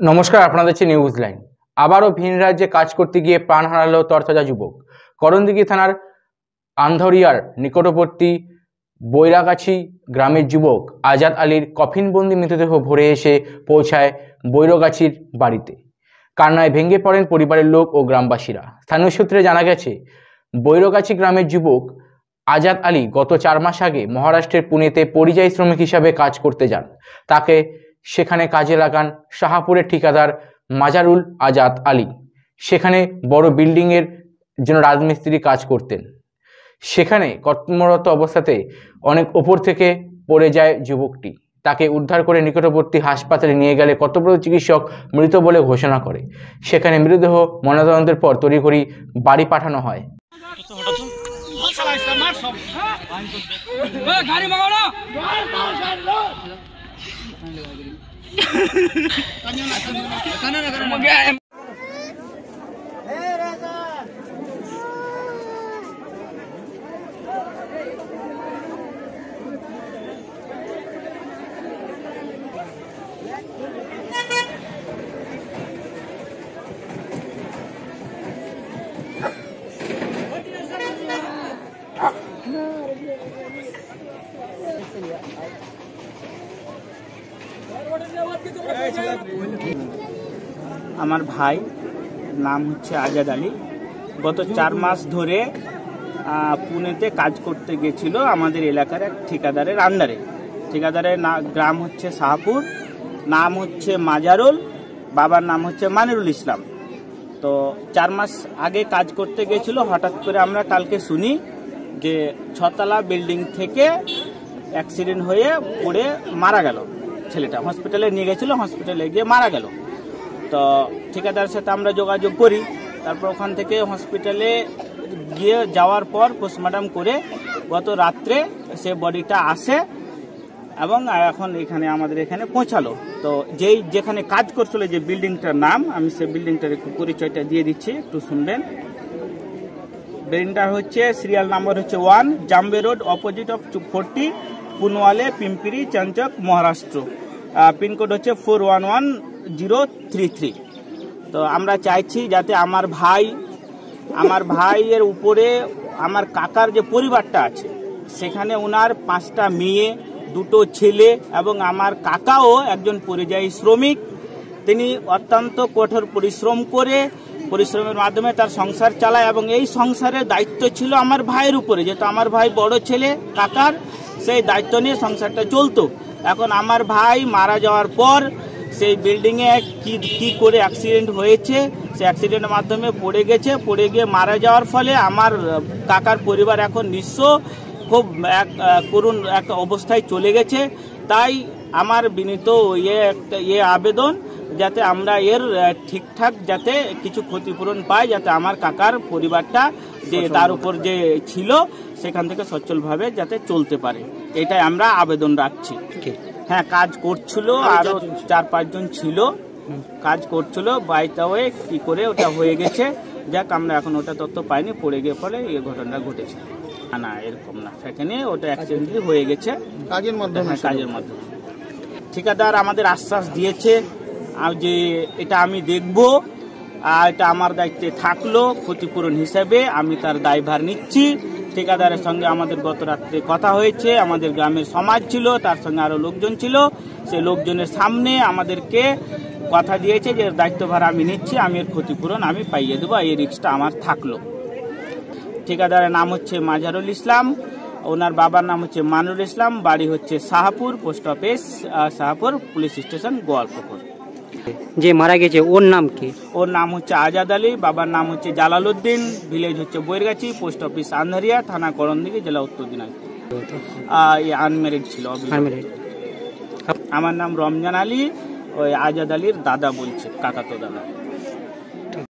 নমস্কার, আপনারা দেখছেন নিউজ লাইন। আবারও ভিন রাজ্যে কাজ করতে গিয়ে প্রাণ হারালো তরতাজা যুবক। করণদিঘি থানার আন্ধরিয়ার নিকটবর্তী বৈরাগাছি গ্রামের যুবক আজাদ আলীর কফিনবন্দি মৃতদেহ ভোরে এসে পৌঁছায় বৈরাগাছির বাড়িতে। কান্নায় ভেঙে পড়েন পরিবারের লোক ও গ্রামবাসীরা। স্থানীয় সূত্রে জানা গেছে, বৈরাগাছি গ্রামের যুবক আজাদ আলী গত 4 মাস আগে মহারাষ্ট্রের পুনেতে পরিযায়ী শ্রমিক হিসাবে কাজ করতে যান। তাকে সেখানে কাজে লাগান শাহপুরের ঠিকাদার মাজারুল আজাদ আলী। সেখানে বড় বিল্ডিংয়ের জন্য রাজমিস্ত্রি কাজ করতেন। সেখানে কর্মরত অবস্থাতে অনেক ওপর থেকে পড়ে যায় যুবকটি। তাকে উদ্ধার করে নিকটবর্তী হাসপাতালে নিয়ে গেলে কর্তব্যরত চিকিৎসক মৃত বলে ঘোষণা করে। সেখানে মৃতদেহ ময়নাতদন্তের পর তড়িঘড়ি বাড়ি পাঠানো হয়। আমার ভাই নাম হচ্ছে আজাদ আলী। গত 4 মাস ধরে পুনেতে কাজ করতে গেছিল আমাদের এলাকার এক ঠিকাদারের আন্ডারে। ঠিকাদারের গ্রাম হচ্ছে শাহপুর, নাম হচ্ছে মাজারুল, বাবার নাম হচ্ছে মানিরুল ইসলাম। তো 4 মাস আগে কাজ করতে গেছিল। হঠাৎ করে আমরা কালকে শুনি যে 6তলা বিল্ডিং থেকে অ্যাক্সিডেন্ট হয়ে পড়ে মারা গেল ছেলেটা। হসপিটালে নিয়ে গেছিল, হসপিটালে গিয়ে মারা গেল। তো ঠিকাদারের সাথে আমরা যোগাযোগ করি। তারপর ওখান থেকে হসপিটালে গিয়ে যাওয়ার পর পোস্টমর্টম করে গত রাত্রে সে বডিটা আসে এবং এখন আমাদের এখানে পৌঁছালো। তো যেখানে কাজ করছিল, যে বিল্ডিংটার নাম, আমি সে বিল্ডিংটার একটু পরিচয়টা দিয়ে দিচ্ছি, একটু শুনবেন। বিল্ডিংটার হচ্ছে সিরিয়াল নাম্বার হচ্ছে 1, Jambhe road, opposite of 40, Punawale, Pimpri, চঞ্চক, মহারাষ্ট্র। পিনকোড হচ্ছে 411033। তো আমরা চাইছি যাতে আমার ভাইয়ের উপরে আমার কাকার যে পরিবারটা আছে, সেখানে ওনার 5টা মেয়ে, 2টো ছেলে এবং আমার কাকাও একজন পরিযায়ী শ্রমিক। তিনি অত্যন্ত কঠোর পরিশ্রমের মাধ্যমে তার সংসার চালায় এবং এই সংসারের দায়িত্ব ছিল আমার ভাইয়ের উপরে। যেহেতু আমার ভাই বড় ছেলে কাকার, সেই দায়িত্ব নিয়ে সংসারটা চলতো। এখন আমার ভাই মারা যাওয়ার পর সেই বিল্ডিংয়ে কি করে অ্যাক্সিডেন্ট হয়েছে, সেই অ্যাক্সিডেন্টের মাধ্যমে পড়ে গিয়ে মারা যাওয়ার ফলে আমার কাকার পরিবার এখন নিঃস্ব, খুব করুণ এক অবস্থায় চলে গেছে। তাই আমার বিনীত আবেদন যাতে আমরা এর ঠিকঠাক যাতে কিছু ক্ষতিপূরণ পাই, যাতে আমার কাকার পরিবারটা যে তার উপর যে ছিল সেখান থেকে সচ্ছলভাবে যাতে চলতে পারে, এটাই আমরা আবেদন রাখছি। হ্যাঁ, কাজ করছিল, আরো 4-5 জন ছিল, কাজ করছিল। বাইতে হয়ে কি করে ওটা হয়ে গেছে, যাক আমরা এখন ওটা তথ্য পাইনি। পড়ে গিয়ে ফলে এই ঘটনাটা ঘটেছে। না, এরকম না, সেখানে ওটা অ্যাক্সিডেন্টলি হয়ে গেছে কাজের মাধ্যমে। ঠিকাদার আমাদের আশ্বাস দিয়েছে যে এটা আমি দেখব, আর এটা আমার দায়িত্বে থাকলো, ক্ষতিপূরণ হিসেবে আমি তার দায়ভার নিচ্ছি। ঠিকাদারের সঙ্গে আমাদের গত রাত্রে কথা হয়েছে। আমাদের গ্রামের সমাজ ছিল, তার সঙ্গে আরো লোকজন ছিল। সেই লোকজনের সামনে আমাদেরকে কথা দিয়েছে যে দায়িত্বভার আমি নিচ্ছি, আমি এর ক্ষতিপূরণ আমি পাইয়ে দেবো, এই রিস্কটা আমার থাকলো। ঠিকাদারের নাম হচ্ছে মাজারুল ইসলাম, ওনার বাবার নাম হচ্ছে মানুল ইসলাম, বাড়ি হচ্ছে Shahpur, post office Shahpur, police station Goalpokhar. যে মারা গেছে ওর নাম কি? ওর নাম হচ্ছে আজাদ আলী, বাবার নাম হচ্ছে জালালউদ্দিন, ভিলেজ হচ্ছে বৈরগাছি, পোস্ট অফিস আন্ধরিয়া, থানা করণদিঘি, জেলা উত্তর দিনাজপুর। আনমেরিড ছিল। আমার নাম রমজান আলী, ওই আজাদ আলীর দাদা বলছে, কাকাতো দাদা।